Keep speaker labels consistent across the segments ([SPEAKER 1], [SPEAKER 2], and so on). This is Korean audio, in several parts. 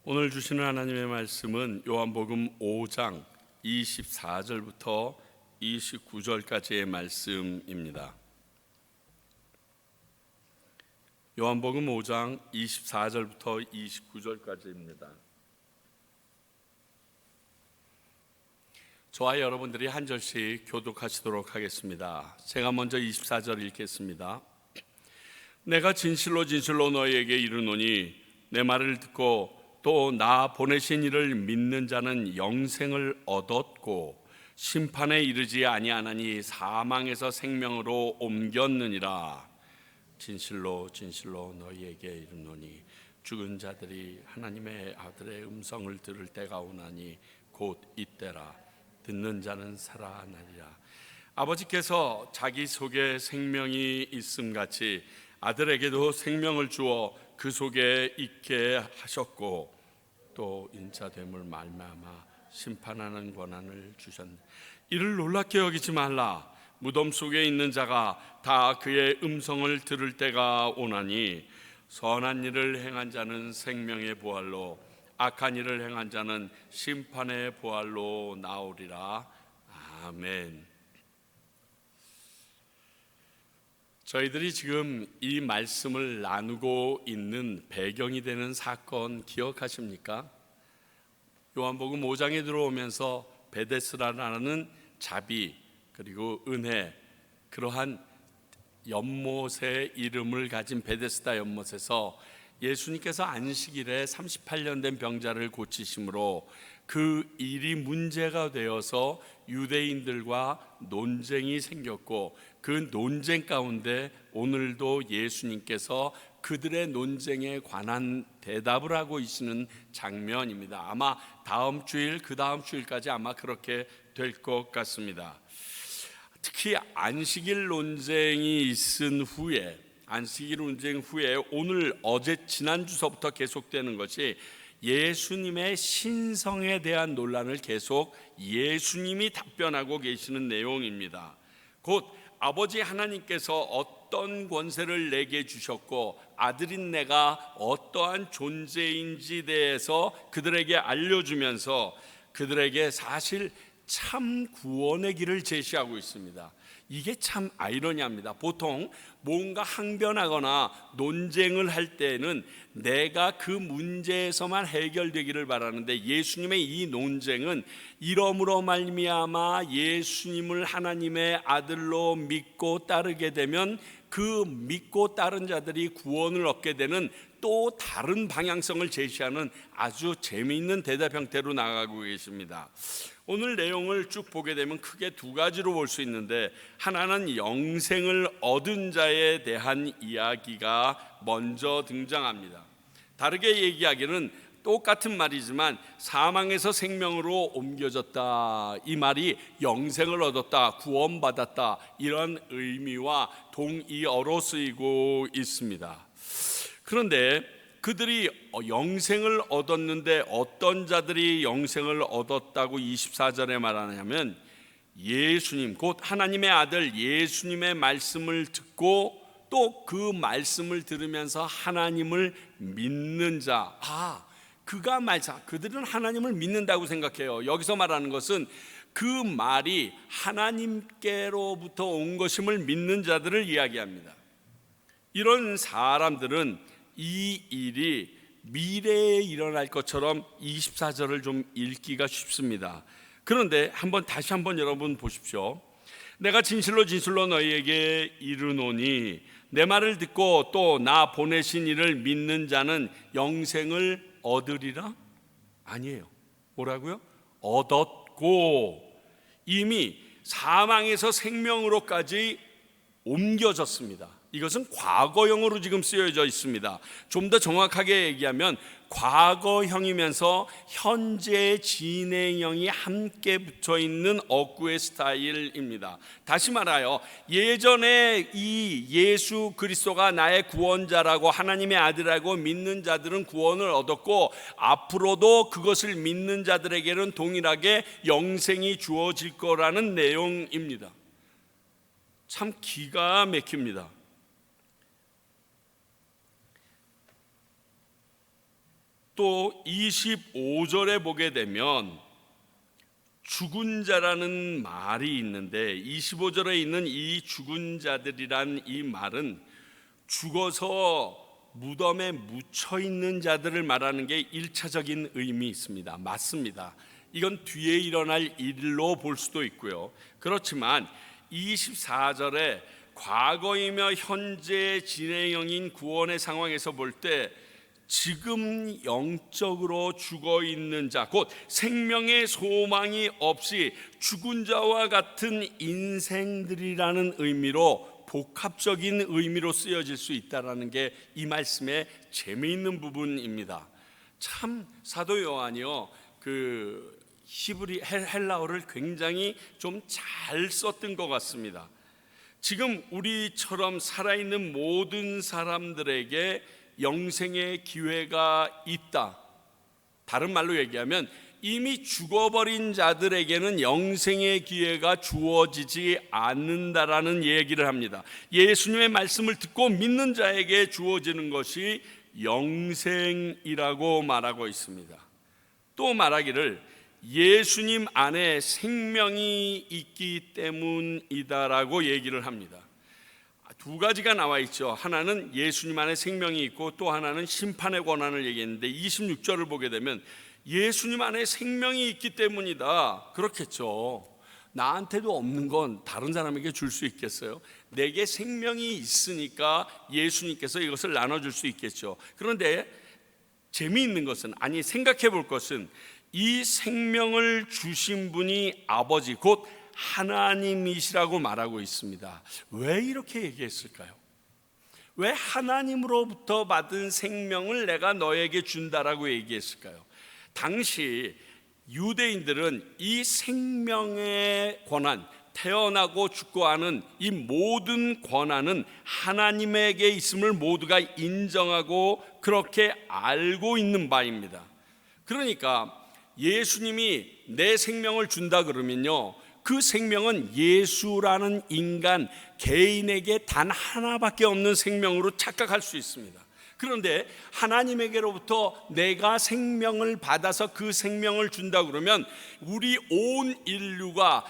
[SPEAKER 1] 오늘 주시는 하나님의 말씀은 요한복음 5장 24절부터 29절까지의 말씀입니다. 요한복음 5장 24절부터 29절까지입니다. 저와 여러분들이 한 절씩 교독하시도록 하겠습니다. 제가 먼저 24절 읽겠습니다. 내가 진실로 진실로 너희에게 이르노니 내 말을 듣고 또 나 보내신 이를 믿는 자는 영생을 얻었고 심판에 이르지 아니하나니 사망에서 생명으로 옮겼느니라. 진실로 진실로 너희에게 이르노니 죽은 자들이 하나님의 아들의 음성을 들을 때가 오나니 곧 이때라. 듣는 자는 살아나리라. 아버지께서 자기 속에 생명이 있음같이 아들에게도 생명을 주어 그 속에 있게 하셨고 또 인자됨을 말미암아 심판하는 권한을 주셨네. 이를 놀랍게 여기지 말라. 무덤 속에 있는 자가 다 그의 음성을 들을 때가 오나니 선한 일을 행한 자는 생명의 부활로 악한 일을 행한 자는 심판의 부활로 나오리라. 아멘. 저희들이 지금 이 말씀을 나누고 있는 배경이 되는 사건 기억하십니까? 요한복음 5장에 들어오면서 베데스다라는 자비 그리고 은혜, 그러한 연못의 이름을 가진 베데스다 연못에서 예수님께서 안식일에 38년 된 병자를 고치심으로 그 일이 문제가 되어서 유대인들과 논쟁이 생겼고 그 논쟁 가운데 오늘도 예수님께서 그들의 논쟁에 관한 대답을 하고 있는 장면입니다. 아마 다음 주일, 그 다음 주일까지 아마 그렇게 될 것 같습니다. 특히 안식일 논쟁이 있은 후에, 안식일 논쟁 후에 오늘 어제 지난주서부터 계속되는 것이 예수님의 신성에 대한 논란을 계속 예수님이 답변하고 계시는 내용입니다. 곧 아버지 하나님께서 어떤 권세를 내게 주셨고 아들인 내가 어떠한 존재인지 대해서 그들에게 알려주면서 그들에게 사실 참 구원의 길을 제시하고 있습니다. 이게 참 아이러니합니다. 보통 뭔가 항변하거나 논쟁을 할 때는 내가 그 문제에서만 해결되기를 바라는데 예수님의 이 논쟁은 이러므로 말미암아 예수님을 하나님의 아들로 믿고 따르게 되면 그 믿고 따른 자들이 구원을 얻게 되는 또 다른 방향성을 제시하는 아주 재미있는 대답 형태로 나가고 계십니다. 오늘 내용을 쭉 보게 되면 크게 두 가지로 볼 수 있는데, 하나는 영생을 얻은 자에 대한 이야기가 먼저 등장합니다. 다르게 얘기하기는 똑같은 말이지만 사망에서 생명으로 옮겨졌다, 이 말이 영생을 얻었다, 구원받았다, 이런 의미와 동의어로 쓰이고 있습니다. 그런데 그들이 영생을 얻었는데 어떤 자들이 영생을 얻었다고 24절에 말하냐면 예수님, 곧 하나님의 아들 예수님의 말씀을 듣고 또 그 말씀을 들으면서 하나님을 믿는 자. 그들은 하나님을 믿는다고 생각해요. 여기서 말하는 것은 그 말이 하나님께로부터 온 것임을 믿는 자들을 이야기합니다. 이런 사람들은 이 일이 미래에 일어날 것처럼 24절을 좀 읽기가 쉽습니다. 그런데 다시 한번 여러분 보십시오. 내가 진실로 진실로 너희에게 이르노니 내 말을 듣고 또 나 보내신 이를 믿는 자는 영생을 얻으리라? 아니에요. 뭐라고요? 얻었고 이미 사망에서 생명으로까지 옮겨졌습니다. 이것은 과거형으로 지금 쓰여져 있습니다. 좀 더 정확하게 얘기하면 과거형이면서 현재 진행형이 함께 붙어 있는 어구의 스타일입니다. 다시 말하여 예전에 이 예수 그리스도가 나의 구원자라고 하나님의 아들이라고 믿는 자들은 구원을 얻었고 앞으로도 그것을 믿는 자들에게는 동일하게 영생이 주어질 거라는 내용입니다. 참 기가 막힙니다. 또 25절에 보게 되면 죽은 자라는 말이 있는데, 25절에 있는 이 죽은 자들이란 이 말은 죽어서 무덤에 묻혀 있는 자들을 말하는 게 1차적인 의미 있습니다. 맞습니다. 이건 뒤에 일어날 일로 볼 수도 있고요. 그렇지만 24절에 과거이며 현재 진행형인 구원의 상황에서 볼 때 지금 영적으로 죽어 있는 자, 곧 생명의 소망이 없이 죽은 자와 같은 인생들이라는 의미로, 복합적인 의미로 쓰여질 수 있다는 게 이 말씀의 재미있는 부분입니다. 참 사도 요한이요, 그 히브리 헬라어를 굉장히 좀 잘 썼던 것 같습니다. 지금 우리처럼 살아있는 모든 사람들에게 영생의 기회가 있다. 다른 말로 얘기하면 이미 죽어버린 자들에게는 영생의 기회가 주어지지 않는다라는 얘기를 합니다. 예수님의 말씀을 듣고 믿는 자에게 주어지는 것이 영생이라고 말하고 있습니다. 또 말하기를 예수님 안에 생명이 있기 때문이다라고 얘기를 합니다. 두 가지가 나와 있죠. 하나는 예수님 안에 생명이 있고, 또 하나는 심판의 권한을 얘기했는데 26절을 보게 되면 예수님 안에 생명이 있기 때문이다. 그렇겠죠. 나한테도 없는 건 다른 사람에게 줄 수 있겠어요? 내게 생명이 있으니까 예수님께서 이것을 나눠줄 수 있겠죠. 그런데 재미있는 것은, 아니 생각해 볼 것은, 이 생명을 주신 분이 아버지 곧 하나님이시라고 말하고 있습니다. 왜 이렇게 얘기했을까요? 왜 하나님으로부터 받은 생명을 내가 너에게 준다라고 얘기했을까요? 당시 유대인들은 이 생명의 권한, 태어나고 죽고 하는 이 모든 권한은 하나님에게 있음을 모두가 인정하고 그렇게 알고 있는 바입니다. 그러니까 예수님이 내 생명을 준다 그러면요, 그 생명은 예수라는 인간 개인에게 단 하나밖에 없는 생명으로 착각할 수 있습니다. 그런데 하나님에게로부터 내가 생명을 받아서 그 생명을 준다 그러면 우리 온 인류가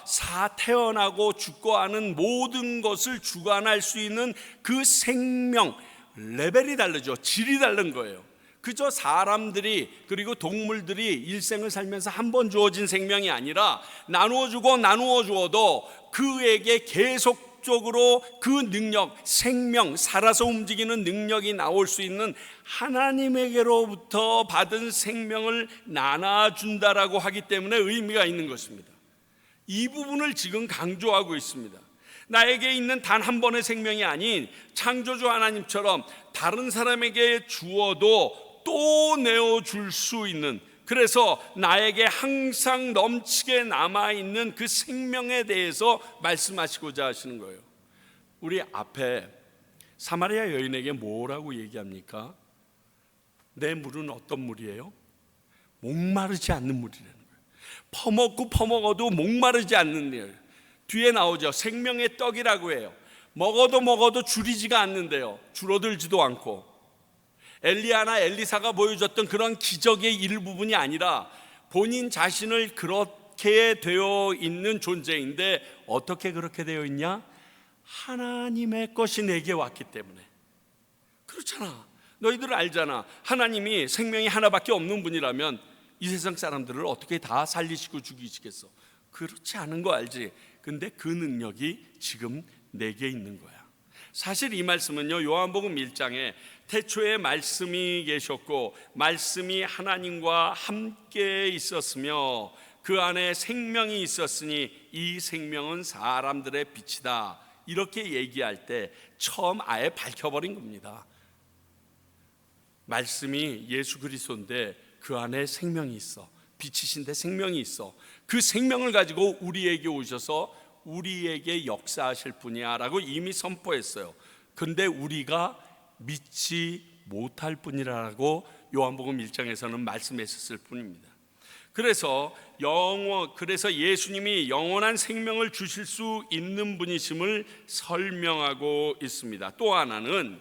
[SPEAKER 1] 태어나고 죽고 하는 모든 것을 주관할 수 있는 그 생명 레벨이 다르죠. 질이 다른 거예요. 그저 사람들이 그리고 동물들이 일생을 살면서 한 번 주어진 생명이 아니라 나누어 주고 나누어 주어도 그에게 계속적으로 그 능력, 생명, 살아서 움직이는 능력이 나올 수 있는 하나님에게로부터 받은 생명을 나눠준다라고 하기 때문에 의미가 있는 것입니다. 이 부분을 지금 강조하고 있습니다. 나에게 있는 단 한 번의 생명이 아닌 창조주 하나님처럼 다른 사람에게 주어도 또 내어줄 수 있는, 그래서 나에게 항상 넘치게 남아있는 그 생명에 대해서 말씀하시고자 하시는 거예요. 우리 앞에 사마리아 여인에게 뭐라고 얘기합니까? 내 물은 어떤 물이에요? 목마르지 않는 물이라는 거예요. 퍼먹고 퍼먹어도 목마르지 않는 물. 뒤에 나오죠. 생명의 떡이라고 해요. 먹어도 줄이지가 않는데요, 줄어들지도 않고. 엘리야나 엘리사가 보여줬던 그런 기적의 일부분이 아니라 본인 자신을 그렇게 되어 있는 존재인데, 어떻게 그렇게 되어 있냐? 하나님의 것이 내게 왔기 때문에. 그렇잖아. 너희들 알잖아. 하나님이 생명이 하나밖에 없는 분이라면 이 세상 사람들을 어떻게 다 살리시고 죽이시겠어? 그렇지 않은 거 알지? 근데 그 능력이 지금 내게 있는 거야. 사실 이 말씀은요, 요한복음 1장에 태초에 말씀이 계셨고 말씀이 하나님과 함께 있었으며 그 안에 생명이 있었으니 이 생명은 사람들의 빛이다, 이렇게 얘기할 때 처음 아예 밝혀버린 겁니다. 말씀이 예수 그리스도인데 그 안에 생명이 있어. 빛이신데 생명이 있어. 그 생명을 가지고 우리에게 오셔서 우리에게 역사하실 분이야 라고 이미 선포했어요. 근데 우리가 믿지 못할 뿐이라고 요한복음 1장에서는 말씀했었을 뿐입니다. 그래서 예수님이 영원한 생명을 주실 수 있는 분이심을 설명하고 있습니다. 또 하나는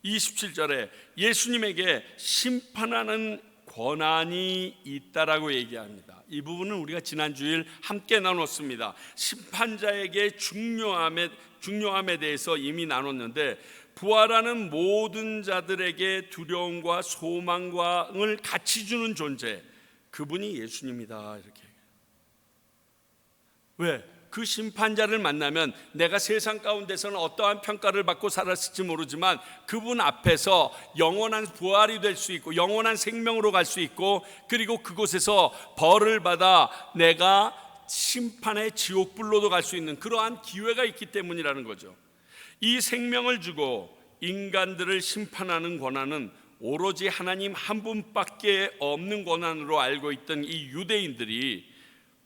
[SPEAKER 1] 27절에 예수님에게 심판하는 권한이 있다라고 얘기합니다. 이 부분은 우리가 지난 주일 함께 나눴습니다. 심판자에게 중요함에 대해서 이미 나눴는데, 부활하는 모든 자들에게 두려움과 소망을 같이 주는 존재, 그분이 예수님이다, 이렇게. 왜? 그 심판자를 만나면 내가 세상 가운데서는 어떠한 평가를 받고 살았을지 모르지만 그분 앞에서 영원한 부활이 될 수 있고 영원한 생명으로 갈 수 있고, 그리고 그곳에서 벌을 받아 내가 심판의 지옥불로도 갈 수 있는 그러한 기회가 있기 때문이라는 거죠. 이 생명을 주고 인간들을 심판하는 권한은 오로지 하나님 한 분밖에 없는 권한으로 알고 있던 이 유대인들이,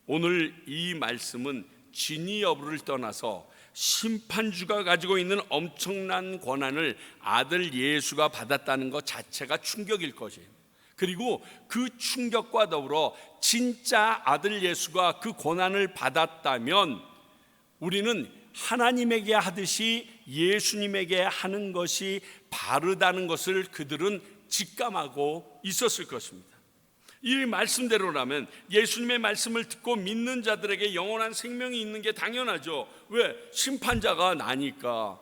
[SPEAKER 1] 오늘 이 말씀은 진위 여부를 떠나서 심판주가 가지고 있는 엄청난 권한을 아들 예수가 받았다는 것 자체가 충격일 것이에요. 그리고 그 충격과 더불어 진짜 아들 예수가 그 권한을 받았다면 우리는 하나님에게 하듯이 예수님에게 하는 것이 바르다는 것을 그들은 직감하고 있었을 것입니다. 이 말씀대로라면 예수님의 말씀을 듣고 믿는 자들에게 영원한 생명이 있는 게 당연하죠. 왜? 심판자가 나니까.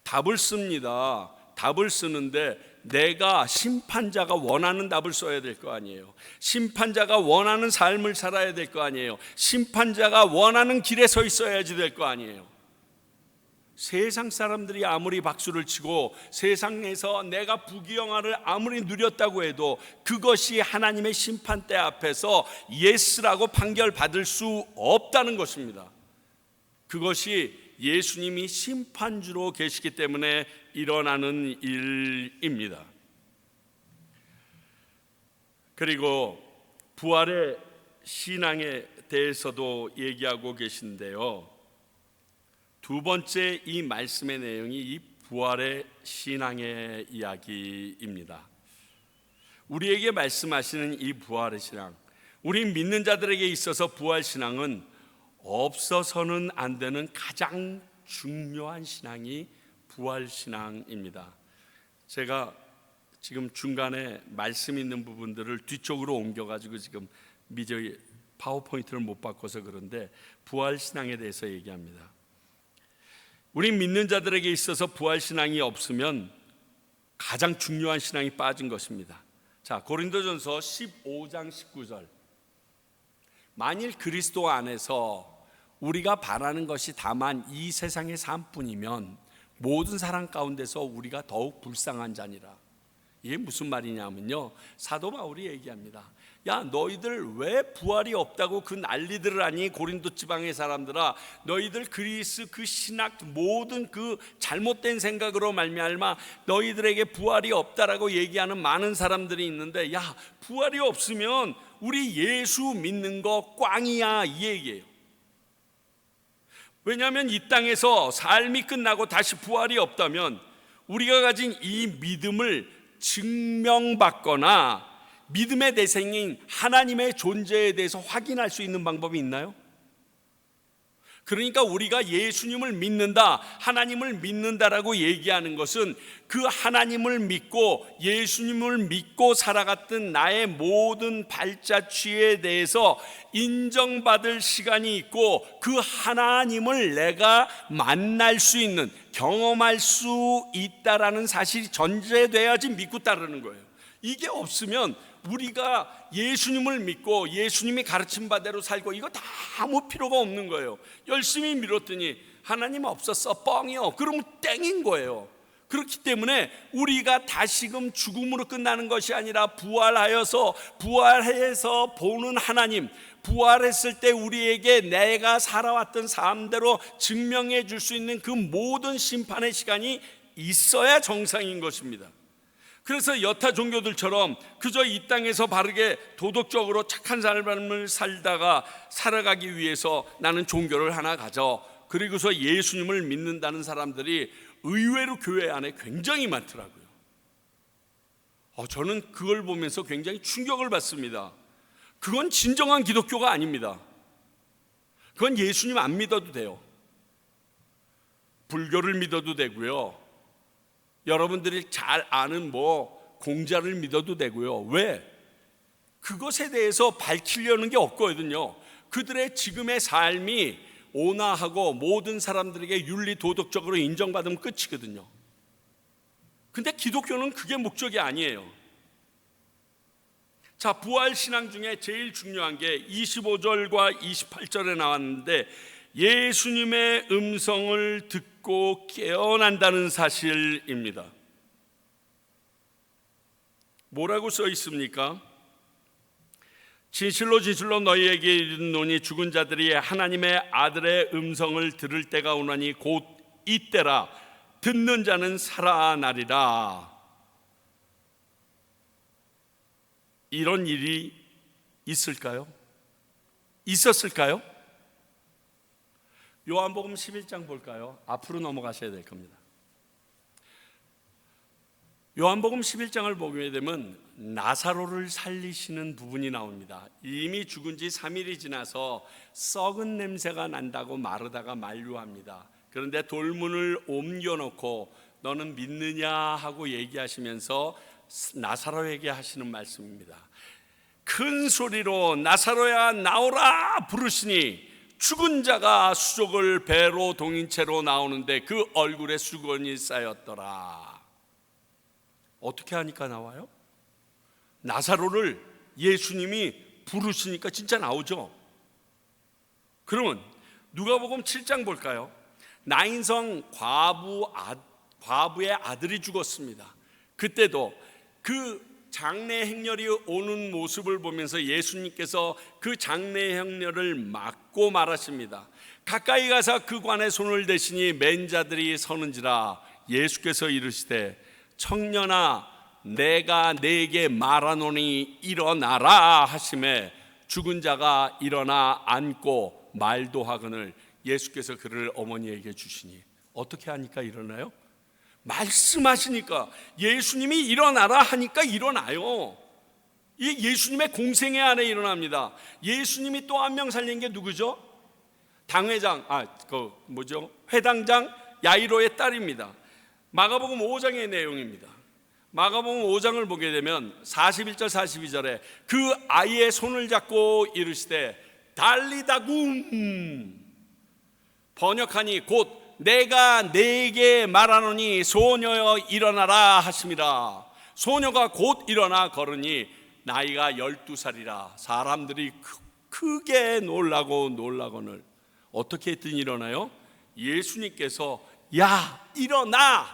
[SPEAKER 1] 답을 씁니다. 답을 쓰는데 내가 심판자가 원하는 답을 써야 될 거 아니에요. 심판자가 원하는 삶을 살아야 될 거 아니에요. 심판자가 원하는 길에 서 있어야지 될 거 아니에요. 세상 사람들이 아무리 박수를 치고 세상에서 내가 부귀영화를 아무리 누렸다고 해도 그것이 하나님의 심판대 앞에서 예스라고 판결받을 수 없다는 것입니다. 그것이 예수님이 심판주로 계시기 때문에 일어나는 일입니다. 그리고 부활의 신앙에 대해서도 얘기하고 계신데요, 두 번째 이 말씀의 내용이 이 부활의 신앙의 이야기입니다. 우리에게 말씀하시는 이 부활의 신앙, 우리 믿는 자들에게 있어서 부활 신앙은 없어서는 안 되는 가장 중요한 신앙이 부활 신앙입니다. 제가 지금 중간에 말씀 있는 부분들을 뒤쪽으로 옮겨가지고 지금 미저 파워포인트를 못 바꿔서 그런데 부활 신앙에 대해서 얘기합니다. 우리 믿는 자들에게 있어서 부활 신앙이 없으면 가장 중요한 신앙이 빠진 것입니다. 자, 고린도전서 15장 19절. 만일 그리스도 안에서 우리가 바라는 것이 다만 이 세상의 삶뿐이면 모든 사람 가운데서 우리가 더욱 불쌍한 자니라. 이게 무슨 말이냐면요, 사도 바울이 얘기합니다. 야, 너희들 왜 부활이 없다고 그 난리들을 하니? 고린도 지방의 사람들아, 너희들 그리스 그 신학 모든 그 잘못된 생각으로 말미암아 너희들에게 부활이 없다라고 얘기하는 많은 사람들이 있는데, 야, 부활이 없으면 우리 예수 믿는 거 꽝이야, 이 얘기예요. 왜냐하면 이 땅에서 삶이 끝나고 다시 부활이 없다면 우리가 가진 이 믿음을 증명받거나 믿음의 대상인 하나님의 존재에 대해서 확인할 수 있는 방법이 있나요? 그러니까 우리가 예수님을 믿는다, 하나님을 믿는다라고 얘기하는 것은 그 하나님을 믿고 예수님을 믿고 살아갔던 나의 모든 발자취에 대해서 인정받을 시간이 있고 그 하나님을 내가 만날 수 있는, 경험할 수 있다라는 사실이 전제돼야지 믿고 따르는 거예요. 이게 없으면 우리가 예수님을 믿고 예수님이 가르친 바대로 살고 이거 다 아무 필요가 없는 거예요. 열심히 믿었더니 하나님 없었어, 뻥이요. 그러면 땡인 거예요. 그렇기 때문에 우리가 다시금 죽음으로 끝나는 것이 아니라 부활해서 보는 하나님, 부활했을 때 우리에게 내가 살아왔던 삶대로 증명해 줄 수 있는 그 모든 심판의 시간이 있어야 정상인 것입니다. 그래서 여타 종교들처럼 그저 이 땅에서 바르게 도덕적으로 착한 삶을 살다가 살아가기 위해서 나는 종교를 하나 가져, 그리고서 예수님을 믿는다는 사람들이 의외로 교회 안에 굉장히 많더라고요. 저는 그걸 보면서 굉장히 충격을 받습니다. 그건 진정한 기독교가 아닙니다. 그건 예수님 안 믿어도 돼요. 불교를 믿어도 되고요, 여러분들이 잘 아는 공자를 믿어도 되고요. 왜? 그것에 대해서 밝히려는 게 없거든요. 그들의 지금의 삶이 온화하고 모든 사람들에게 윤리 도덕적으로 인정받으면 끝이거든요. 근데 기독교는 그게 목적이 아니에요. 자, 부활신앙 중에 제일 중요한 게 25절과 28절에 나왔는데, 예수님의 음성을 듣고 깨어난다는 사실입니다. 뭐라고 써 있습니까? 진실로 진실로 너희에게 이르노니 죽은 자들이 하나님의 아들의 음성을 들을 때가 오나니 곧 이때라. 듣는 자는 살아나리라. 이런 일이 있을까요? 있었을까요? 요한복음 11장 볼까요? 앞으로 넘어가셔야 될 겁니다. 요한복음 11장을 보게 되면 나사로를 살리시는 부분이 나옵니다. 이미 죽은 지 3일이 지나서 썩은 냄새가 난다고 마르다가 만류합니다. 그런데 돌문을 옮겨놓고 너는 믿느냐 하고 얘기하시면서 나사로에게 하시는 말씀입니다. 큰 소리로 나사로야 나오라 부르시니 죽은 자가 수족을 배로 동인채로 나오는데 그 얼굴에 수건이 쌓였더라. 어떻게 하니까 나와요? 나사로를 예수님이 부르시니까 진짜 나오죠. 그러면 누가복음 7장 볼까요? 나인성 과부의 아들이 죽었습니다. 그때도 그 장례 행렬이 오는 모습을 보면서 예수님께서 그 장례 행렬을 막고 말하십니다. 가까이 가서 그 관에 손을 대시니 맨 자들이 서는지라. 예수께서 이르시되 청년아 내가 네게 말하노니 일어나라 하시매 죽은 자가 일어나 앉고 말도 하거늘 예수께서 그를 어머니에게 주시니. 어떻게 하니까 일어나요? 말씀하시니까, 예수님이 일어나라 하니까 일어나요. 이 예수님의 공생애 안에 일어납니다. 예수님이 또 한 명 살린 게 누구죠? 회당장 야이로의 딸입니다. 마가복음 5장의 내용입니다. 마가복음 5장을 보게 되면 41절 42절에 그 아이의 손을 잡고 이르시되 달리다굼, 번역하니 곧 내가 네게 말하노니 소녀여 일어나라 하심이라. 소녀가 곧 일어나 걸으니 나이가 12살이라. 사람들이 크게 놀라거늘 어떻게 했더니 일어나요? 예수님께서 야 일어나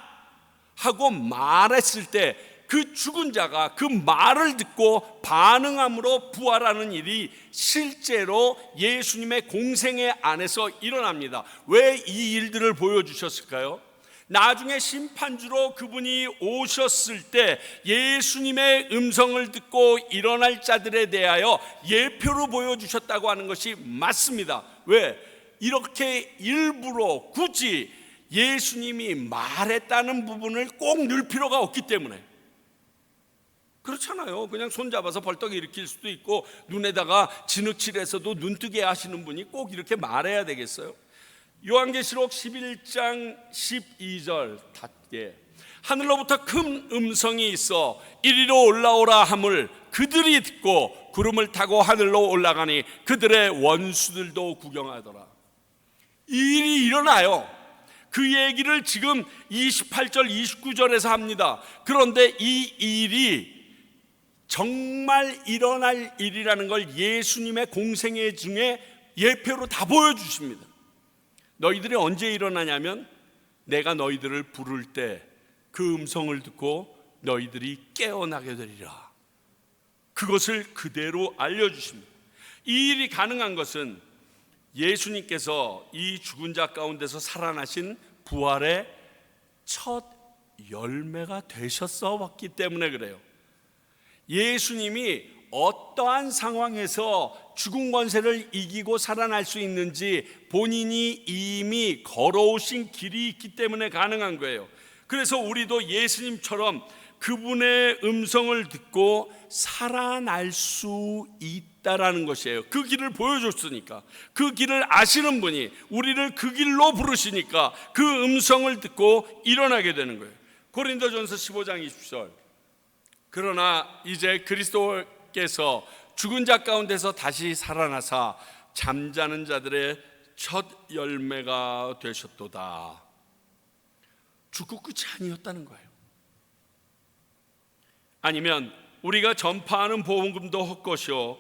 [SPEAKER 1] 하고 말했을 때 그 죽은 자가 그 말을 듣고 반응함으로 부활하는 일이 실제로 예수님의 공생애 안에서 일어납니다. 왜 이 일들을 보여주셨을까요? 나중에 심판주로 그분이 오셨을 때 예수님의 음성을 듣고 일어날 자들에 대하여 예표로 보여주셨다고 하는 것이 맞습니다. 왜? 이렇게 일부러 굳이 예수님이 말했다는 부분을 꼭 넣을 필요가 없기 때문에. 그렇잖아요. 그냥 손잡아서 벌떡 일으킬 수도 있고 눈에다가 진흙칠해서도 눈뜨게 하시는 분이 꼭 이렇게 말해야 되겠어요? 요한계시록 11장 12절 하늘로부터 큰 음성이 있어 이리로 올라오라 함을 그들이 듣고 구름을 타고 하늘로 올라가니 그들의 원수들도 구경하더라. 이 일이 일어나요. 그 얘기를 지금 28절 29절에서 합니다. 그런데 이 일이 정말 일어날 일이라는 걸 예수님의 공생애 중에 예표로 다 보여주십니다. 너희들이 언제 일어나냐면 내가 너희들을 부를 때 그 음성을 듣고 너희들이 깨어나게 되리라. 그것을 그대로 알려주십니다. 이 일이 가능한 것은 예수님께서 이 죽은 자 가운데서 살아나신 부활의 첫 열매가 되셨었기 때문에 그래요. 예수님이 어떠한 상황에서 죽은 권세를 이기고 살아날 수 있는지 본인이 이미 걸어오신 길이 있기 때문에 가능한 거예요. 그래서 우리도 예수님처럼 그분의 음성을 듣고 살아날 수 있다라는 것이에요. 그 길을 보여줬으니까, 그 길을 아시는 분이 우리를 그 길로 부르시니까 그 음성을 듣고 일어나게 되는 거예요. 고린도전서 15장 20절 그러나 이제 그리스도께서 죽은 자 가운데서 다시 살아나사 잠자는 자들의 첫 열매가 되셨도다. 죽고 끝이 아니었다는 거예요. 아니면 우리가 전파하는 복음도 헛것이요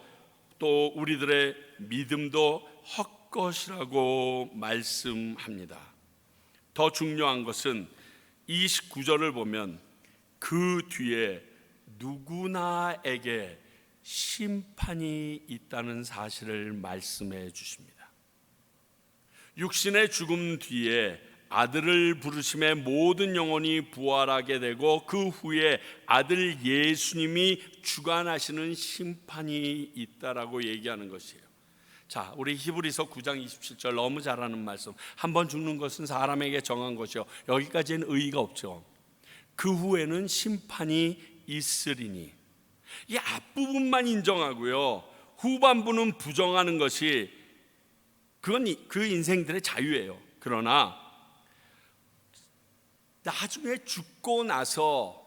[SPEAKER 1] 또 우리들의 믿음도 헛것이라고 말씀합니다. 더 중요한 것은 29절을 보면 그 뒤에 누구나에게 심판이 있다는 사실을 말씀해 주십니다. 육신의 죽음 뒤에 아들을 부르심에 모든 영혼이 부활하게 되고 그 후에 아들 예수님이 주관하시는 심판이 있다라고 얘기하는 것이에요. 자, 우리 히브리서 9장 27절 너무 잘 아는 말씀. 한 번 죽는 것은 사람에게 정한 것이요 여기까지는 의의가 없죠. 그 후에는 심판이 있으리니. 이 앞부분만 인정하고요 후반부는 부정하는 것이 그건 그 인생들의 자유예요. 그러나 나중에 죽고 나서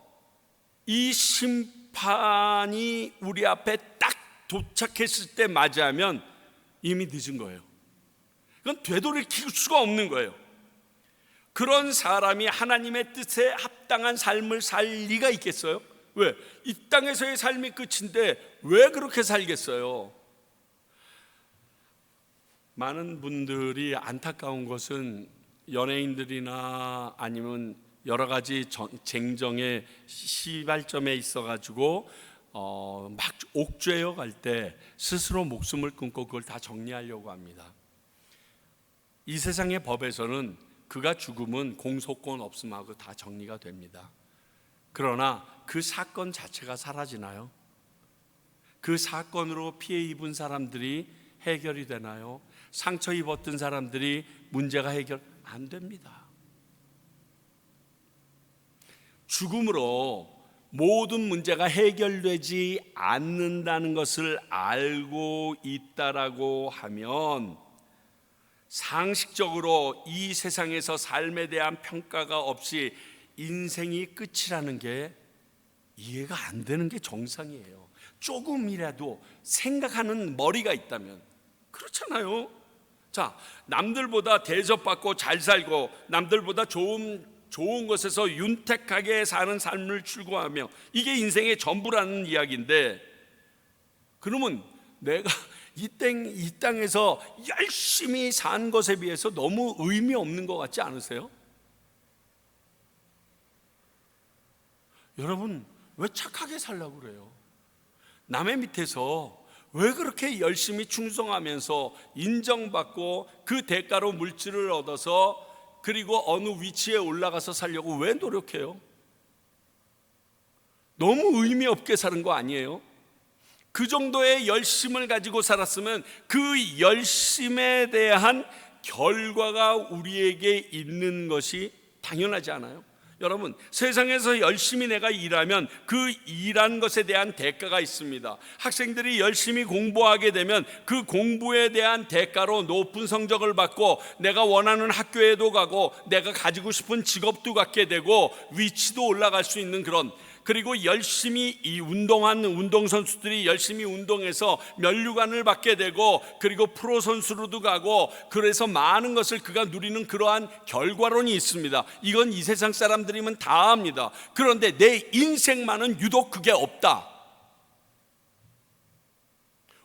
[SPEAKER 1] 이 심판이 우리 앞에 딱 도착했을 때 맞이하면 이미 늦은 거예요. 그건 되돌이킬 수가 없는 거예요. 그런 사람이 하나님의 뜻에 합당한 삶을 살 리가 있겠어요? 왜? 이 땅에서의 삶이 끝인데 왜 그렇게 살겠어요? 많은 분들이 안타까운 것은 연예인들이나 아니면 여러 가지 쟁정의 시발점에 있어가지고 막 옥죄어 갈 때 스스로 목숨을 끊고 그걸 다 정리하려고 합니다. 이 세상의 법에서는 그가 죽으면 공소권 없음하고 다 정리가 됩니다. 그러나 그 사건 자체가 사라지나요? 그 사건으로 피해 입은 사람들이 해결이 되나요? 상처 입었던 사람들이 문제가 해결 안 됩니다. 죽음으로 모든 문제가 해결되지 않는다는 것을 알고 있다라고 하면 상식적으로 이 세상에서 삶에 대한 평가가 없이 인생이 끝이라는 게 이해가 안 되는 게 정상이에요. 조금이라도 생각하는 머리가 있다면. 그렇잖아요. 자, 남들보다 대접받고 잘 살고 남들보다 좋은 것에서 윤택하게 사는 삶을 추구하며 이게 인생의 전부라는 이야기인데, 그러면 내가 이 땅에서 열심히 산 것에 비해서 너무 의미 없는 것 같지 않으세요? 여러분, 왜 착하게 살려고 그래요? 남의 밑에서 왜 그렇게 열심히 충성하면서 인정받고 그 대가로 물질을 얻어서 그리고 어느 위치에 올라가서 살려고 왜 노력해요? 너무 의미 없게 사는 거 아니에요? 그 정도의 열심을 가지고 살았으면 그 열심에 대한 결과가 우리에게 있는 것이 당연하지 않아요? 여러분, 세상에서 열심히 내가 일하면 그 일한 것에 대한 대가가 있습니다. 학생들이 열심히 공부하게 되면 그 공부에 대한 대가로 높은 성적을 받고 내가 원하는 학교에도 가고 내가 가지고 싶은 직업도 갖게 되고 위치도 올라갈 수 있는 그런, 그리고 열심히 이 운동한 운동선수들이 열심히 운동해서 면류관을 받게 되고 그리고 프로 선수로도 가고 그래서 많은 것을 그가 누리는 그러한 결과론이 있습니다. 이건 이 세상 사람들이면 다 압니다. 그런데 내 인생만은 유독 그게 없다.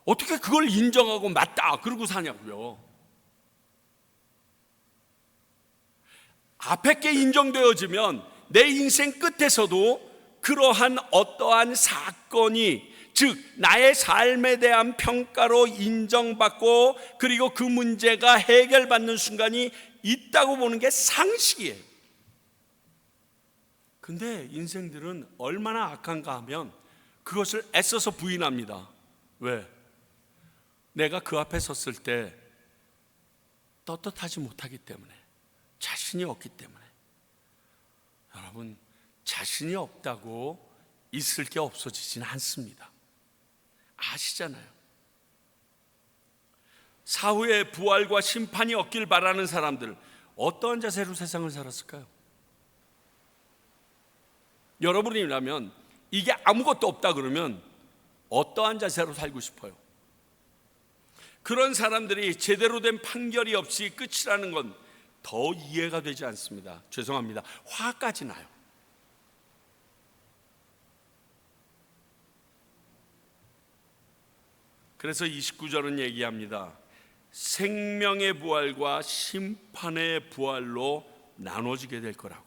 [SPEAKER 1] 어떻게 그걸 인정하고 맞다 그러고 사냐고요. 앞에 게 인정되어지면 내 인생 끝에서도 그러한 어떠한 사건이, 즉 나의 삶에 대한 평가로 인정받고 그리고 그 문제가 해결받는 순간이 있다고 보는 게 상식이에요. 근데 인생들은 얼마나 악한가 하면 그것을 애써서 부인합니다. 왜? 내가 그 앞에 섰을 때 떳떳하지 못하기 때문에, 자신이 없기 때문에. 여러분, 자신이 없다고 있을 게 없어지지는 않습니다. 아시잖아요. 사후에 부활과 심판이 없길 바라는 사람들, 어떠한 자세로 세상을 살았을까요? 여러분이라면 이게 아무것도 없다 그러면 어떠한 자세로 살고 싶어요? 그런 사람들이 제대로 된 판결이 없이 끝이라는 건 더 이해가 되지 않습니다. 죄송합니다. 화까지 나요. 그래서 29절은 얘기합니다. 생명의 부활과 심판의 부활로 나눠지게 될 거라고.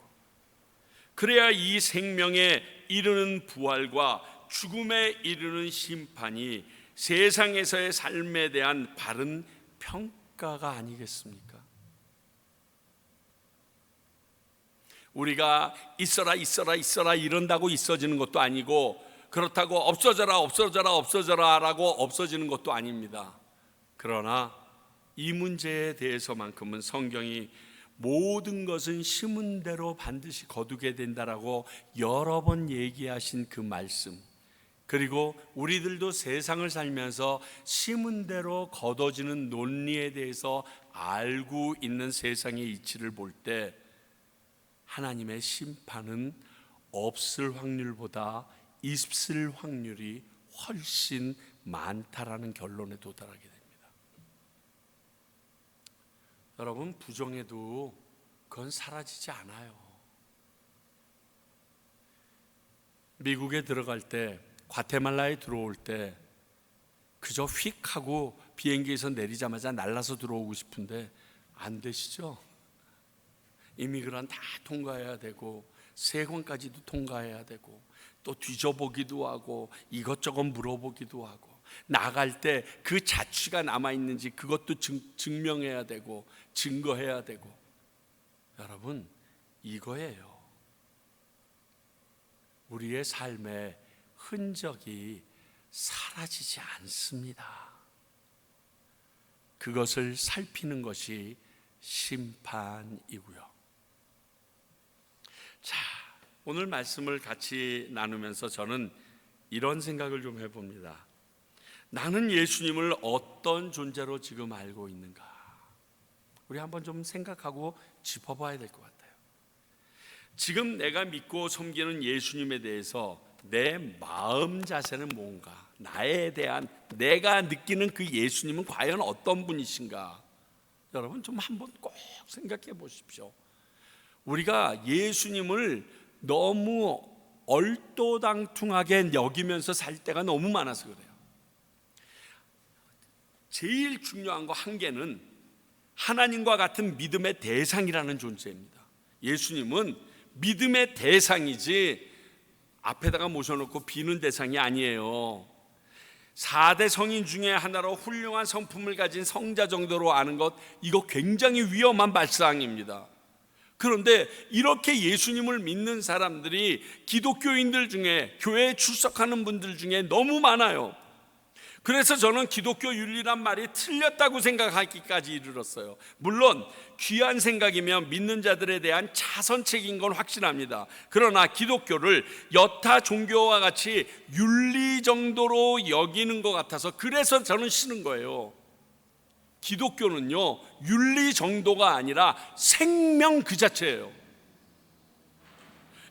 [SPEAKER 1] 그래야 이 생명에 이르는 부활과 죽음에 이르는 심판이 세상에서의 삶에 대한 바른 평가가 아니겠습니까? 우리가 있어라 이런다고 있어지는 것도 아니고, 그렇다고 없어져라 라고 없어지는 것도 아닙니다. 그러나 이 문제에 대해서만큼은 성경이 모든 것은 심은 대로 반드시 거두게 된다라고 여러 번 얘기하신 그 말씀, 그리고 우리들도 세상을 살면서 심은 대로 거둬지는 논리에 대해서 알고 있는 세상의 이치를 볼 때 하나님의 심판은 없을 확률보다 있을 확률이 훨씬 많다라는 결론에 도달하게 됩니다. 여러분, 부정해도 그건 사라지지 않아요. 미국에 들어갈 때, 과테말라에 들어올 때 그저 휙 하고 비행기에서 내리자마자 날라서 들어오고 싶은데 안 되시죠? 이미그란 다 통과해야 되고 세관까지도 통과해야 되고 또 뒤져보기도 하고 이것저것 물어보기도 하고 나갈 때 그 자취가 남아있는지 그것도 증명해야 되고 증거해야 되고. 여러분, 이거예요. 우리의 삶의 흔적이 사라지지 않습니다. 그것을 살피는 것이 심판이고요. 자, 오늘 말씀을 같이 나누면서 저는 이런 생각을 좀 해봅니다. 나는 예수님을 어떤 존재로 지금 알고 있는가? 우리 한번 좀 생각하고 짚어봐야 될 것 같아요. 지금 내가 믿고 섬기는 예수님에 대해서 내 마음 자세는 뭔가? 나에 대한 내가 느끼는 그 예수님은 과연 어떤 분이신가? 여러분 좀 한번 꼭 생각해 보십시오. 우리가 예수님을 너무 얼토당통하게 여기면서 살 때가 너무 많아서 그래요. 제일 중요한 거 한 개는 하나님과 같은 믿음의 대상이라는 존재입니다. 예수님은 믿음의 대상이지 앞에다가 모셔놓고 비는 대상이 아니에요. 4대 성인 중에 하나로 훌륭한 성품을 가진 성자 정도로 아는 것, 이거 굉장히 위험한 발상입니다. 그런데 이렇게 예수님을 믿는 사람들이 기독교인들 중에, 교회에 출석하는 분들 중에 너무 많아요. 그래서 저는 기독교 윤리란 말이 틀렸다고 생각하기까지 이르렀어요. 물론 귀한 생각이면 믿는 자들에 대한 자선책인 건 확실합니다. 그러나 기독교를 여타 종교와 같이 윤리 정도로 여기는 것 같아서 그래서 저는 싫은 거예요. 기독교는요, 윤리 정도가 아니라 생명 그 자체예요.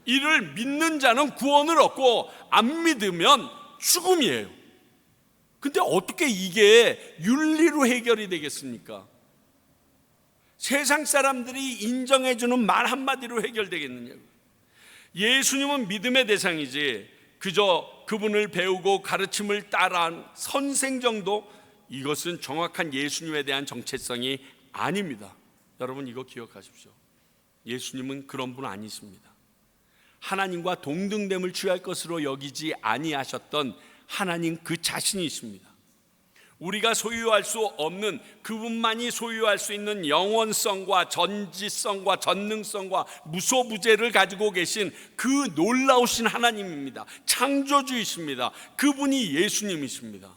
[SPEAKER 1] 이를 믿는 자는 구원을 얻고 안 믿으면 죽음이에요. 근데 어떻게 이게 윤리로 해결이 되겠습니까? 세상 사람들이 인정해주는 말 한마디로 해결되겠느냐고. 예수님은 믿음의 대상이지 그저 그분을 배우고 가르침을 따라한 선생 정도, 이것은 정확한 예수님에 대한 정체성이 아닙니다. 여러분 이거 기억하십시오. 예수님은 그런 분 아니십니다. 하나님과 동등됨을 취할 것으로 여기지 아니하셨던 하나님 그 자신이십니다. 우리가 소유할 수 없는, 그분만이 소유할 수 있는 영원성과 전지성과 전능성과 무소부재를 가지고 계신 그 놀라우신 하나님입니다. 창조주이십니다. 그분이 예수님이십니다.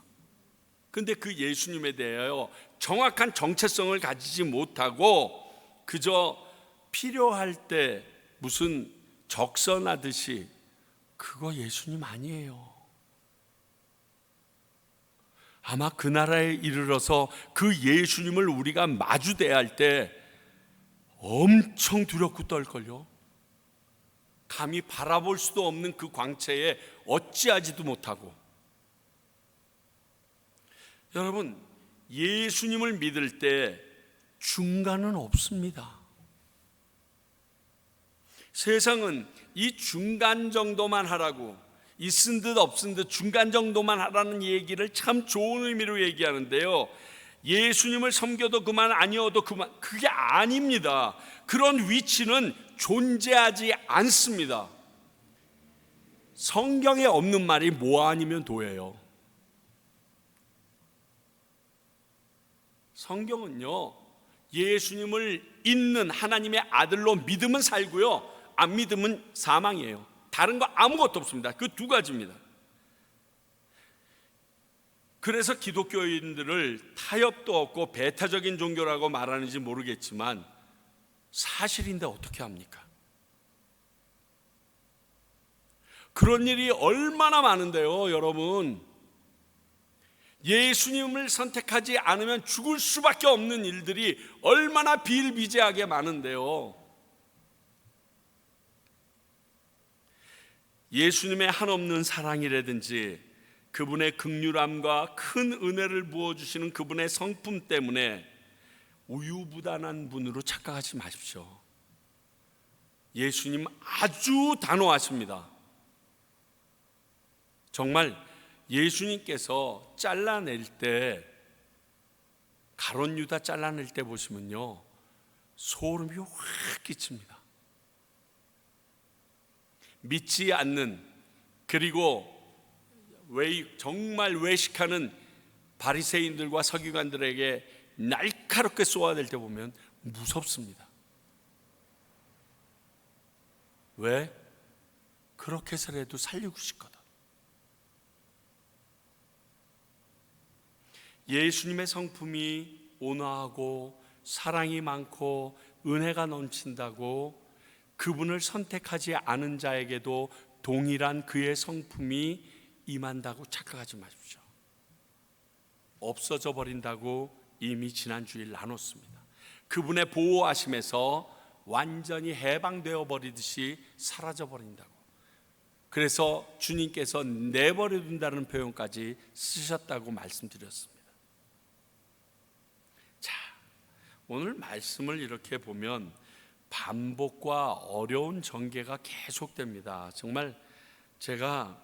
[SPEAKER 1] 근데 그 예수님에 대하여 정확한 정체성을 가지지 못하고 그저 필요할 때 무슨 적선하듯이, 그거 예수님 아니에요. 아마 그 나라에 이르러서 그 예수님을 우리가 마주대야 할 때 엄청 두렵고 떨걸요. 감히 바라볼 수도 없는 그 광채에 어찌하지도 못하고, 여러분, 예수님을 믿을 때 중간은 없습니다. 세상은 이 중간 정도만 하라고, 있은 듯 없은 듯 중간 정도만 하라는 얘기를 참 좋은 의미로 얘기하는데요, 예수님을 섬겨도 그만, 아니어도 그만, 그게 아닙니다. 그런 위치는 존재하지 않습니다. 성경에 없는 말이 뭐 아니면 도예요. 성경은요, 예수님을 있는 하나님의 아들로 믿으면 살고요, 안 믿으면 사망이에요. 다른 거 아무것도 없습니다. 그 두 가지입니다. 그래서 기독교인들을 타협도 없고 배타적인 종교라고 말하는지 모르겠지만 사실인데 어떻게 합니까? 그런 일이 얼마나 많은데요, 여러분. 예수님을 선택하지 않으면 죽을 수밖에 없는 일들이 얼마나 비일비재하게 많은데요. 예수님의 한없는 사랑이라든지 그분의 긍휼함과 큰 은혜를 부어주시는 그분의 성품 때문에 우유부단한 분으로 착각하지 마십시오. 예수님 아주 단호하십니다. 정말 예수님께서 잘라낼 때, 가룟 유다 잘라낼 때 보시면요, 소름이 확 끼칩니다. 믿지 않는, 그리고 정말 외식하는 바리새인들과 서기관들에게 날카롭게 쏘아댈 때 보면 무섭습니다. 왜? 그렇게 해서라도 살리고 싶거든. 예수님의 성품이 온화하고 사랑이 많고 은혜가 넘친다고 그분을 선택하지 않은 자에게도 동일한 그의 성품이 임한다고 착각하지 마십시오. 없어져 버린다고 이미 지난 주일 나눴습니다. 그분의 보호하심에서 완전히 해방되어 버리듯이 사라져 버린다고. 그래서 주님께서 내버려 둔다는 표현까지 쓰셨다고 말씀드렸습니다. 자, 오늘 말씀을 이렇게 보면 반복과 어려운 전개가 계속됩니다. 정말 제가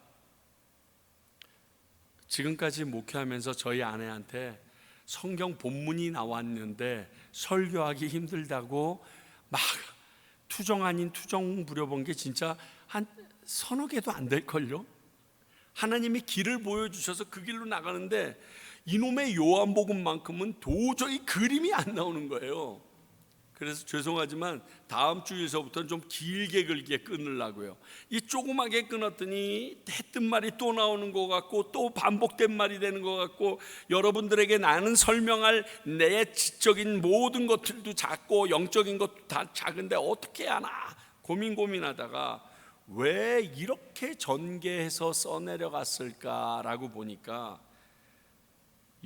[SPEAKER 1] 지금까지 목회하면서 저희 아내한테 성경 본문이 나왔는데 설교하기 힘들다고 막 투정 아닌 투정 부려본 게 진짜 한 서너 개도 안 될걸요. 하나님이 길을 보여주셔서 그 길로 나가는데 이놈의 요한복음만큼은 도저히 그림이 안 나오는 거예요. 그래서 죄송하지만 다음 주에서부터는 좀 길게 끊으려고요. 이 조그맣게 끊었더니 했던 말이 또 나오는 것 같고 또 반복된 말이 되는 것 같고, 여러분들에게 나는 설명할 내 지적인 모든 것들도 작고 영적인 것도 다 작은데 어떻게 하나 고민하다가 왜 이렇게 전개해서 써내려갔을까라고 보니까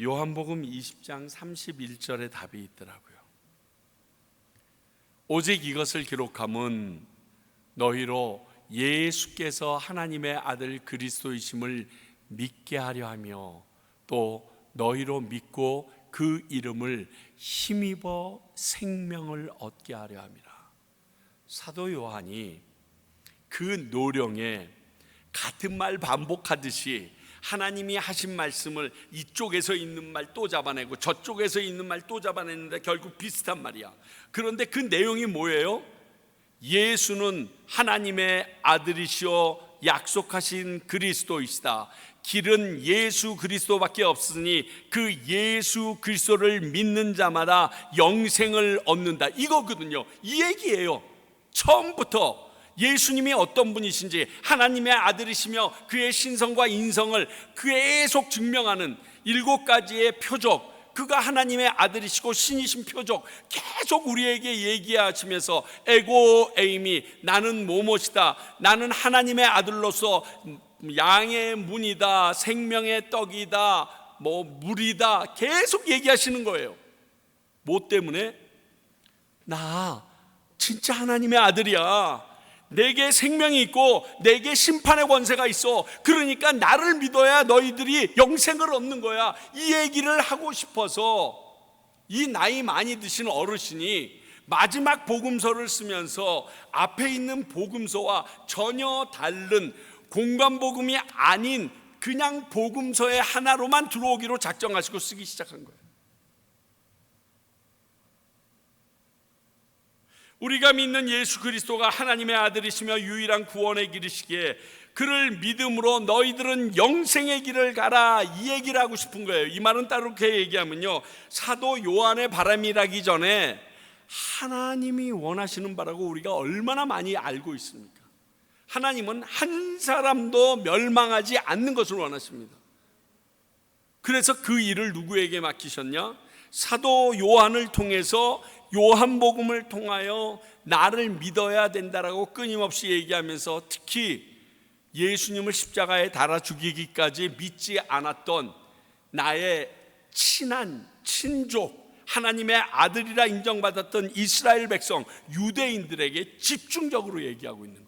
[SPEAKER 1] 요한복음 20장 31절에 답이 있더라고요. 오직 이것을 기록함은 너희로 예수께서 하나님의 아들 그리스도이심을 믿게 하려 하며 또 너희로 믿고 그 이름을 힘입어 생명을 얻게 하려 함이라. 사도 요한이 그 노령에 같은 말 반복하듯이 하나님이 하신 말씀을 이쪽에서 있는 말 또 잡아내고 저쪽에서 있는 말 또 잡아냈는데 결국 비슷한 말이야. 그런데 그 내용이 뭐예요? 예수는 하나님의 아들이시오 약속하신 그리스도이시다. 길은 예수 그리스도밖에 없으니 그 예수 그리스도를 믿는 자마다 영생을 얻는다. 이거거든요. 이 얘기예요. 처음부터 예수님이 어떤 분이신지, 하나님의 아들이시며 그의 신성과 인성을 계속 증명하는 7가지의 표적, 그가 하나님의 아들이시고 신이신 표적 계속 우리에게 얘기하시면서 에고 에이미, 나는 뭐뭐시다, 나는 하나님의 아들로서 양의 문이다, 생명의 떡이다, 뭐 물이다, 계속 얘기하시는 거예요. 뭐 때문에? 나 진짜 하나님의 아들이야. 내게 생명이 있고 내게 심판의 권세가 있어. 그러니까 나를 믿어야 너희들이 영생을 얻는 거야. 이 얘기를 하고 싶어서 이 나이 많이 드신 어르신이 마지막 복음서를 쓰면서 앞에 있는 복음서와 전혀 다른 공간 복음이 아닌 그냥 복음서의 하나로만 들어오기로 작정하시고 쓰기 시작한 거예요. 우리가 믿는 예수 그리스도가 하나님의 아들이시며 유일한 구원의 길이시기에 그를 믿음으로 너희들은 영생의 길을 가라, 이 얘기를 하고 싶은 거예요. 이 말은 따로 이렇게 얘기하면요, 사도 요한의 바람이라기 전에 하나님이 원하시는 바라고 우리가 얼마나 많이 알고 있습니까? 하나님은 한 사람도 멸망하지 않는 것을 원하십니다. 그래서 그 일을 누구에게 맡기셨냐? 사도 요한을 통해서, 요한복음을 통하여 나를 믿어야 된다라고 끊임없이 얘기하면서, 특히 예수님을 십자가에 달아 죽이기까지 믿지 않았던 나의 친한 친족, 하나님의 아들이라 인정받았던 이스라엘 백성, 유대인들에게 집중적으로 얘기하고 있는 거예요.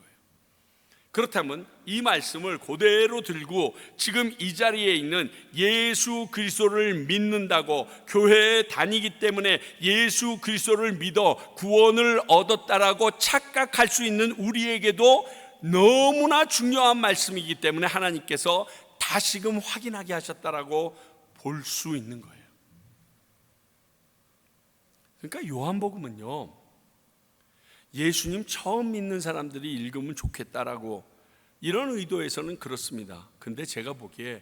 [SPEAKER 1] 그렇다면 이 말씀을 그대로 들고 지금 이 자리에 있는 예수 그리스도를 믿는다고, 교회에 다니기 때문에 예수 그리스도를 믿어 구원을 얻었다라고 착각할 수 있는 우리에게도 너무나 중요한 말씀이기 때문에 하나님께서 다시금 확인하게 하셨다라고 볼 수 있는 거예요. 그러니까 요한복음은요, 예수님 처음 믿는 사람들이 읽으면 좋겠다라고 이런 의도에서는 그렇습니다. 근데 제가 보기에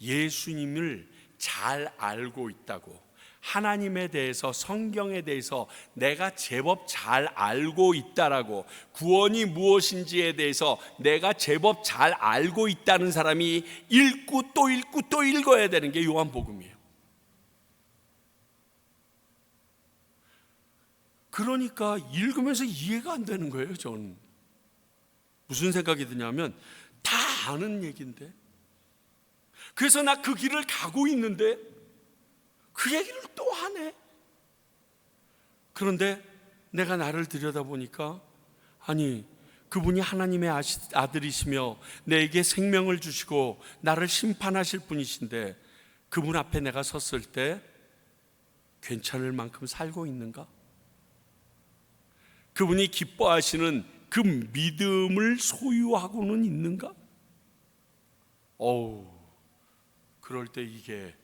[SPEAKER 1] 예수님을 잘 알고 있다고, 하나님에 대해서, 성경에 대해서 내가 제법 잘 알고 있다라고, 구원이 무엇인지에 대해서 내가 제법 잘 알고 있다는 사람이 읽고 또 읽고 또 읽어야 되는 게 요한복음이에요. 그러니까 읽으면서 이해가 안 되는 거예요. 저는 무슨 생각이 드냐면, 다 아는 얘기인데, 그래서 나 그 길을 가고 있는데 그 얘기를 또 하네. 그런데 내가 나를 들여다보니까, 아니, 그분이 하나님의 아들이시며 내게 생명을 주시고 나를 심판하실 분이신데, 그분 앞에 내가 섰을 때 괜찮을 만큼 살고 있는가? 그분이 기뻐하시는 그 믿음을 소유하고는 있는가? 그럴 때 이게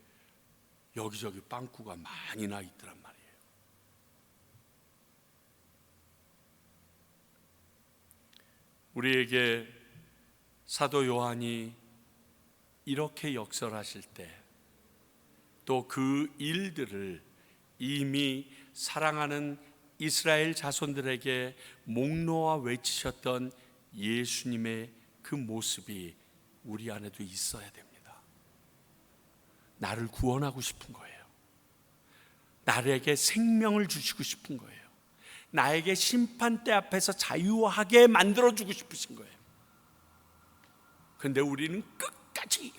[SPEAKER 1] 여기저기 빵꾸가 많이 나 있더란 말이에요. 우리에게 사도 요한이 이렇게 역설하실 때, 또 그 일들을 이미 사랑하는 이스라엘 자손들에게 목 놓아 외치셨던 예수님의 그 모습이 우리 안에도 있어야 됩니다. 나를 구원하고 싶은 거예요. 나에게 생명을 주시고 싶은 거예요. 나에게 심판대 앞에서 자유하게 만들어주고 싶으신 거예요. 그런데 우리는 끝까지,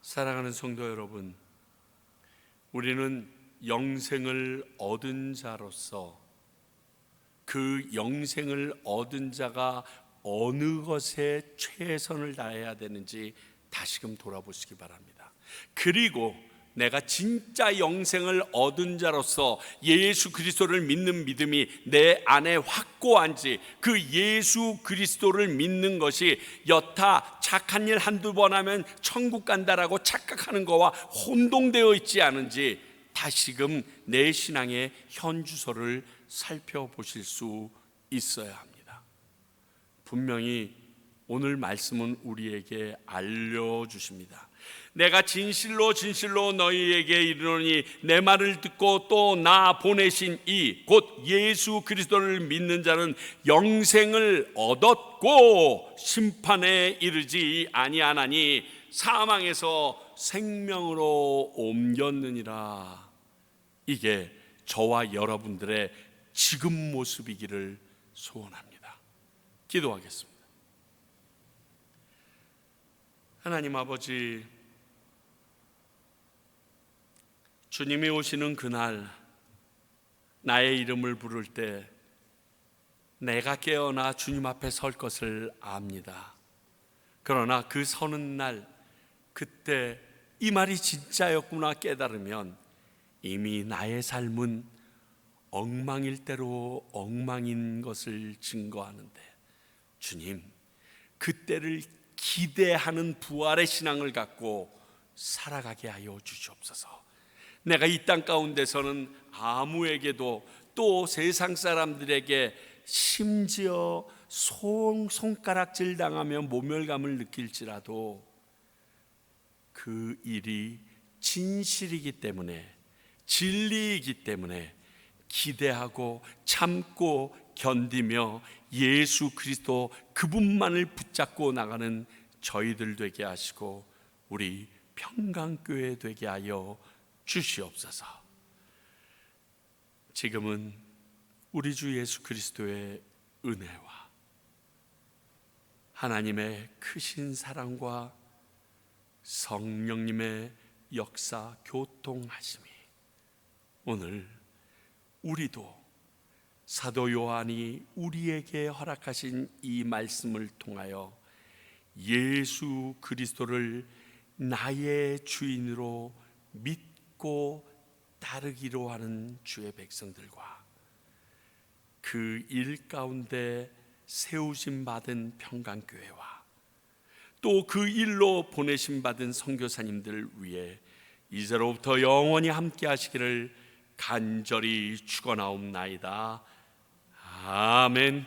[SPEAKER 1] 사랑하는 성도 여러분, 우리는 영생을 얻은 자로서 그 영생을 얻은 자가 어느 것에 최선을 다해야 되는지 다시금 돌아보시기 바랍니다. 그리고 내가 진짜 영생을 얻은 자로서 예수 그리스도를 믿는 믿음이 내 안에 확고한지, 그 예수 그리스도를 믿는 것이 여타 착한 일 한두 번 하면 천국 간다라고 착각하는 거와 혼동되어 있지 않은지 다시금 내 신앙의 현주소를 살펴보실 수 있어야 합니다. 분명히 오늘 말씀은 우리에게 알려주십니다. 내가 진실로 진실로 너희에게 이르노니 내 말을 듣고 또 나 보내신 이 곧 예수 그리스도를 믿는 자는 영생을 얻었고 심판에 이르지 아니하나니 사망에서 생명으로 옮겼느니라. 이게 저와 여러분들의 지금 모습이기를 소원합니다. 기도하겠습니다. 하나님 아버지, 주님이 오시는 그날 나의 이름을 부를 때 내가 깨어나 주님 앞에 설 것을 압니다. 그러나 그 서는 날, 그때 이 말이 진짜였구나 깨달으면 이미 나의 삶은 엉망일 대로 엉망인 것을 증거하는데, 주님, 그때를 기대하는 부활의 신앙을 갖고 살아가게 하여 주시옵소서. 내가 이 땅 가운데서는 아무에게도, 또 세상 사람들에게 심지어 손가락질 당하며 모멸감을 느낄지라도 그 일이 진실이기 때문에, 진리이기 때문에 기대하고 참고 견디며 예수 그리스도 그분만을 붙잡고 나가는 저희들 되게 하시고 우리 평강교회 되게 하여 주시옵소서. 지금은 우리 주 예수 그리스도의 은혜와 하나님의 크신 사랑과 성령님의 역사 교통하심이 오늘 우리도 사도 요한이 우리에게 허락하신 이 말씀을 통하여 예수 그리스도를 나의 주인으로 믿고 따르기로 하는 주의 백성들과 그 일 가운데 세우심 받은 평강교회와 또 그 일로 보내심 받은 선교사님들 위해 이제로부터 영원히 함께 하시기를 간절히 축원하옵나이다. 아멘.